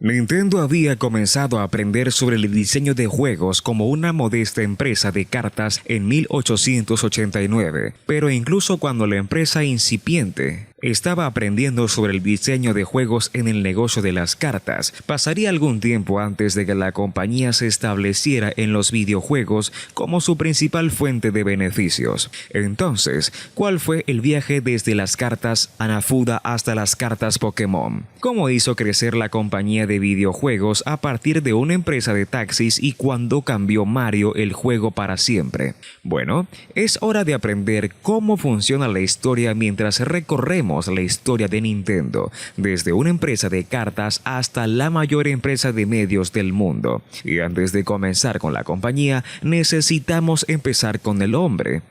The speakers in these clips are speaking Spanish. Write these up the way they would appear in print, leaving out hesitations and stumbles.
Nintendo había comenzado a aprender sobre el diseño de juegos como una modesta empresa de cartas en 1889, pero incluso cuando la empresa incipiente estaba aprendiendo sobre el diseño de juegos en el negocio de las cartas, pasaría algún tiempo antes de que la compañía se estableciera en los videojuegos como su principal fuente de beneficios. Entonces, ¿cuál fue el viaje desde las cartas Hanafuda hasta las cartas Pokémon? ¿Cómo hizo crecer la compañía de videojuegos a partir de una empresa de taxis y cuándo cambió Mario el juego para siempre? Bueno, es hora de aprender cómo funciona la historia mientras recorremos la historia de Nintendo, desde una empresa de cartas hasta la mayor empresa de medios del mundo. Y antes de comenzar con la compañía, necesitamos empezar con el hombre.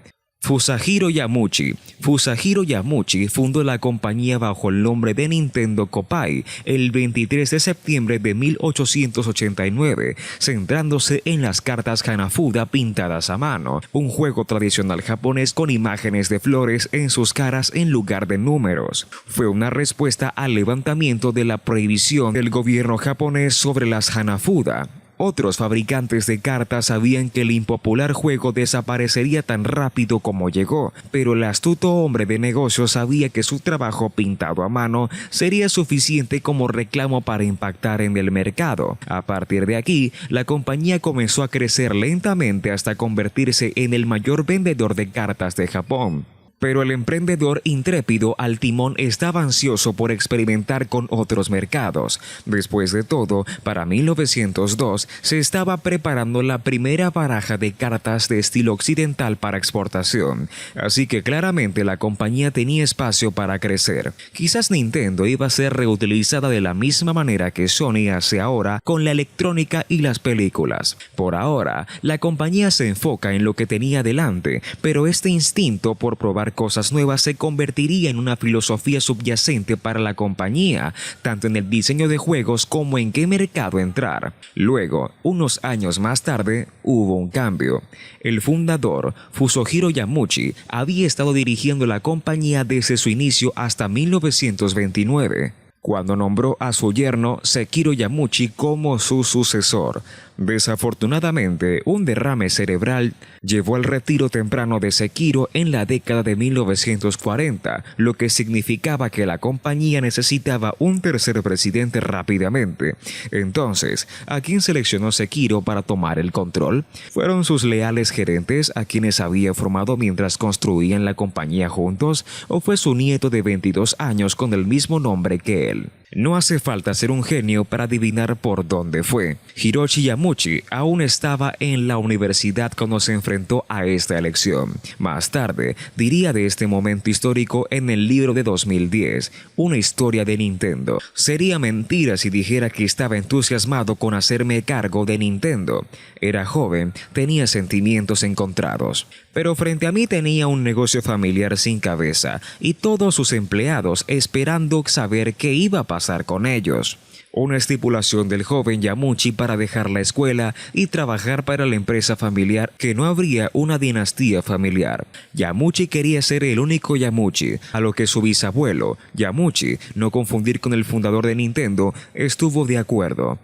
Fusajiro Yamauchi. Fusajiro Yamauchi fundó la compañía bajo el nombre de Nintendo Koppai el 23 de septiembre de 1889, centrándose en las cartas Hanafuda pintadas a mano, un juego tradicional japonés con imágenes de flores en sus caras en lugar de números. Fue una respuesta al levantamiento de la prohibición del gobierno japonés sobre las Hanafuda. Otros fabricantes de cartas sabían que el impopular juego desaparecería tan rápido como llegó, pero el astuto hombre de negocios sabía que su trabajo pintado a mano sería suficiente como reclamo para impactar en el mercado. A partir de aquí, la compañía comenzó a crecer lentamente hasta convertirse en el mayor vendedor de cartas de Japón. Pero el emprendedor intrépido al timón estaba ansioso por experimentar con otros mercados. Después de todo, para 1902 se estaba preparando la primera baraja de cartas de estilo occidental para exportación, así que claramente la compañía tenía espacio para crecer. Quizás Nintendo iba a ser reutilizada de la misma manera que Sony hace ahora con la electrónica y las películas. Por ahora, la compañía se enfoca en lo que tenía delante, pero este instinto por probar cosas nuevas se convertiría en una filosofía subyacente para la compañía, tanto en el diseño de juegos como en qué mercado entrar. Luego, unos años más tarde, hubo un cambio. El fundador, Fusajiro Yamauchi, había estado dirigiendo la compañía desde su inicio hasta 1929, cuando nombró a su yerno Sekiro Yamauchi como su sucesor. Desafortunadamente, un derrame cerebral llevó al retiro temprano de Sekiro en la década de 1940, lo que significaba que la compañía necesitaba un tercer presidente rápidamente. Entonces, ¿a quién seleccionó Sekiro para tomar el control? ¿Fueron sus leales gerentes a quienes había formado mientras construían la compañía juntos? ¿O fue su nieto de 22 años con el mismo nombre que él? No hace falta ser un genio para adivinar por dónde fue. Hiroshi Yamauchi aún estaba en la universidad cuando se enfrentó a esta elección. Más tarde, diría de este momento histórico en el libro de 2010, Una historia de Nintendo. Sería mentira si dijera que estaba entusiasmado con hacerme cargo de Nintendo. Era joven, tenía sentimientos encontrados. Pero frente a mí tenía un negocio familiar sin cabeza y todos sus empleados esperando saber qué iba a pasar con ellos. Una estipulación del joven Yamauchi para dejar la escuela y trabajar para la empresa familiar, que no habría una dinastía familiar. Yamauchi quería ser el único Yamauchi, a lo que su bisabuelo, Yamauchi, no confundir con el fundador de Nintendo, estuvo de acuerdo.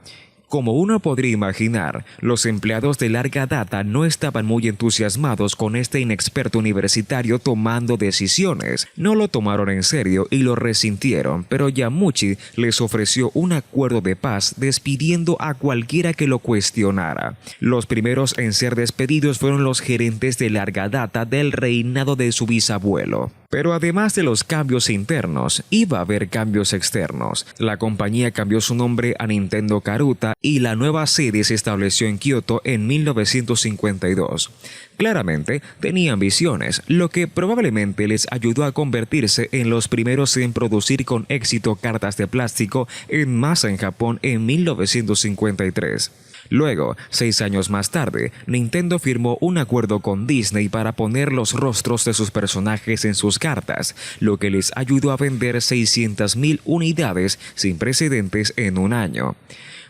Como uno podría imaginar, los empleados de larga data no estaban muy entusiasmados con este inexperto universitario tomando decisiones. No lo tomaron en serio y lo resintieron, pero Yamauchi les ofreció un acuerdo de paz despidiendo a cualquiera que lo cuestionara. Los primeros en ser despedidos fueron los gerentes de larga data del reinado de su bisabuelo. Pero además de los cambios internos, iba a haber cambios externos. La compañía cambió su nombre a Nintendo Karuta y la nueva sede se estableció en Kioto en 1952. Claramente, tenía ambiciones, lo que probablemente les ayudó a convertirse en los primeros en producir con éxito cartas de plástico en masa en Japón en 1953. Luego, 6 años más tarde, Nintendo firmó un acuerdo con Disney para poner los rostros de sus personajes en sus cartas, lo que les ayudó a vender 600,000 unidades sin precedentes en un año.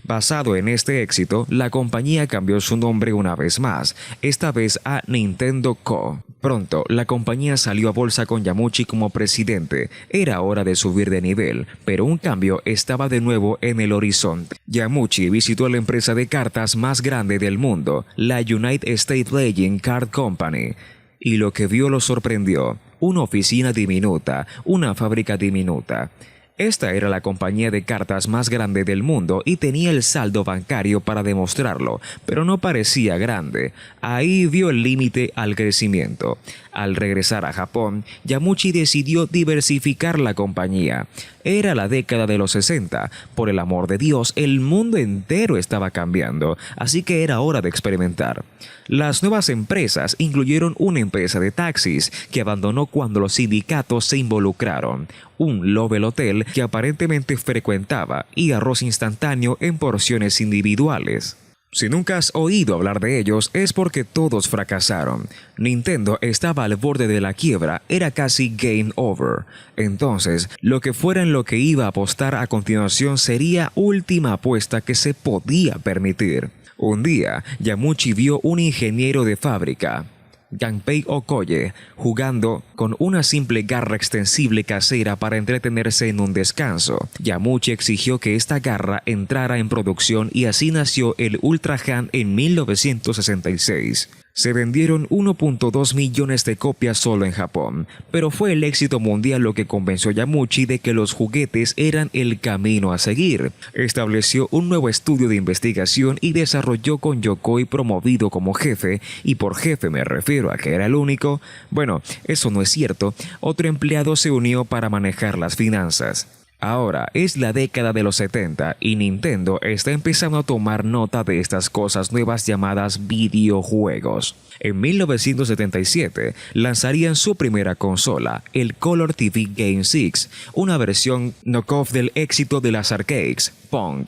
Basado en este éxito, la compañía cambió su nombre una vez más, esta vez a Nintendo Co. Pronto, la compañía salió a bolsa con Yamauchi como presidente. Era hora de subir de nivel, pero un cambio estaba de nuevo en el horizonte. Yamauchi visitó la empresa de cartas más grande del mundo, la United States Legend Card Company, y lo que vio lo sorprendió. Una oficina diminuta, una fábrica diminuta. Esta era la compañía de cartas más grande del mundo y tenía el saldo bancario para demostrarlo, pero no parecía grande. Ahí vio el límite al crecimiento. Al regresar a Japón, Yamauchi decidió diversificar la compañía. Era la década de los 60. Por el amor de Dios, el mundo entero estaba cambiando, así que era hora de experimentar. Las nuevas empresas incluyeron una empresa de taxis que abandonó cuando los sindicatos se involucraron, un Lovell Hotel que aparentemente frecuentaba y arroz instantáneo en porciones individuales. Si nunca has oído hablar de ellos es porque todos fracasaron. Nintendo estaba al borde de la quiebra, era casi game over. Entonces, lo que fuera en lo que iba a apostar a continuación sería última apuesta que se podía permitir. Un día, Yamauchi vio un ingeniero de fábrica, Gunpei Okoye, jugando con una simple garra extensible casera para entretenerse en un descanso. Yamauchi exigió que esta garra entrara en producción y así nació el Ultra Hand en 1966. Se vendieron 1.2 millones de copias solo en Japón, pero fue el éxito mundial lo que convenció a Yamauchi de que los juguetes eran el camino a seguir. Estableció un nuevo estudio de investigación y desarrolló con Yokoi promovido como jefe, y por jefe me refiero a que era el único. Bueno, eso no es cierto, otro empleado se unió para manejar las finanzas. Ahora es la década de los 70 y Nintendo está empezando a tomar nota de estas cosas nuevas llamadas videojuegos. En 1977 lanzarían su primera consola, el Color TV Game 6, una versión knockoff del éxito de las arcades, Pong.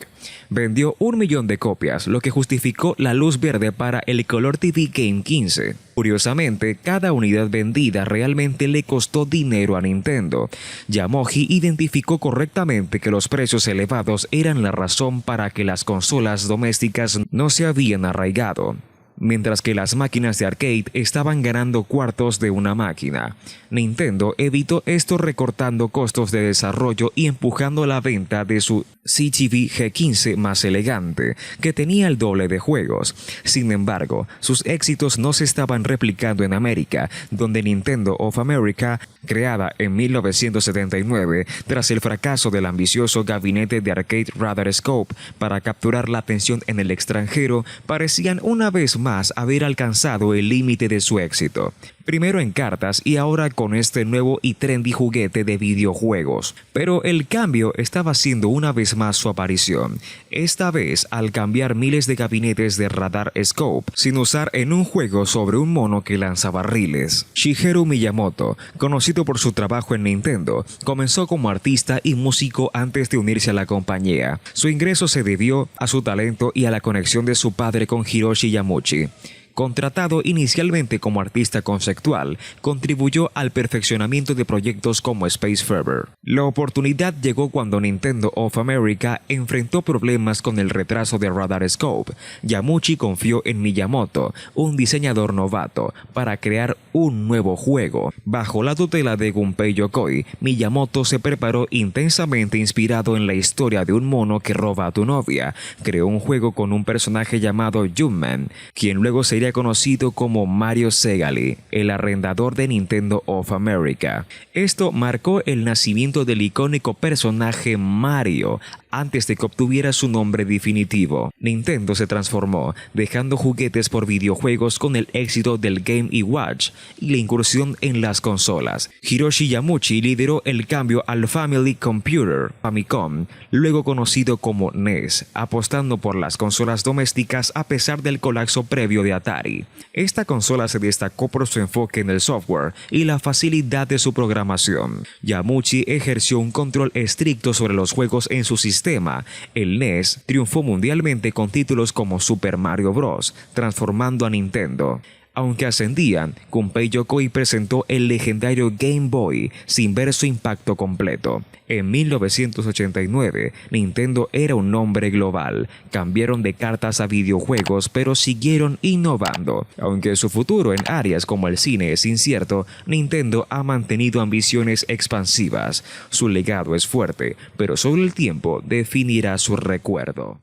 Vendió 1 millón de copias, lo que justificó la luz verde para el Color TV Game 15. Curiosamente, cada unidad vendida realmente le costó dinero a Nintendo. Yamauchi identificó correctamente que los precios elevados eran la razón para que las consolas domésticas no se habían arraigado, mientras que las máquinas de arcade estaban ganando cuartos de una máquina. Nintendo evitó esto recortando costos de desarrollo y empujando la venta de su CTV G15 más elegante, que tenía el doble de juegos. Sin embargo, sus éxitos no se estaban replicando en América, donde Nintendo of America, creada en 1979 tras el fracaso del ambicioso gabinete de arcade Radar Scope para capturar la atención en el extranjero, parecían una vez más haber alcanzado el límite de su éxito. Primero en cartas y ahora con este nuevo y trendy juguete de videojuegos. Pero el cambio estaba haciendo una vez más su aparición, esta vez al cambiar miles de gabinetes de Radar Scope sin usar en un juego sobre un mono que lanza barriles. Shigeru Miyamoto, conocido por su trabajo en Nintendo, comenzó como artista y músico antes de unirse a la compañía. Su ingreso se debió a su talento y a la conexión de su padre con Hiroshi Yamauchi. Contratado inicialmente como artista conceptual, contribuyó al perfeccionamiento de proyectos como Space Fever. La oportunidad llegó cuando Nintendo of America enfrentó problemas con el retraso de Radar Scope. Yamauchi confió en Miyamoto, un diseñador novato, para crear un nuevo juego. Bajo la tutela de Gunpei Yokoi, Miyamoto se preparó intensamente inspirado en la historia de un mono que roba a tu novia. Creó un juego con un personaje llamado Jumpman, quien luego sería conocido como Mario Segale, el arrendador de Nintendo of America. Esto marcó el nacimiento del icónico personaje Mario, antes de que obtuviera su nombre definitivo. Nintendo se transformó, dejando juguetes por videojuegos con el éxito del Game & Watch y la incursión en las consolas. Hiroshi Yamauchi lideró el cambio al Family Computer, Famicom, luego conocido como NES, apostando por las consolas domésticas a pesar del colapso previo de Atari. Esta consola se destacó por su enfoque en el software y la facilidad de su programación. Yamauchi ejerció un control estricto sobre los juegos en su sistema. El NES triunfó mundialmente con títulos como Super Mario Bros., transformando a Nintendo. Aunque ascendían, Gunpei Yokoi presentó el legendario Game Boy sin ver su impacto completo. En 1989, Nintendo era un nombre global. Cambiaron de cartas a videojuegos, pero siguieron innovando. Aunque su futuro en áreas como el cine es incierto, Nintendo ha mantenido ambiciones expansivas. Su legado es fuerte, pero solo el tiempo definirá su recuerdo.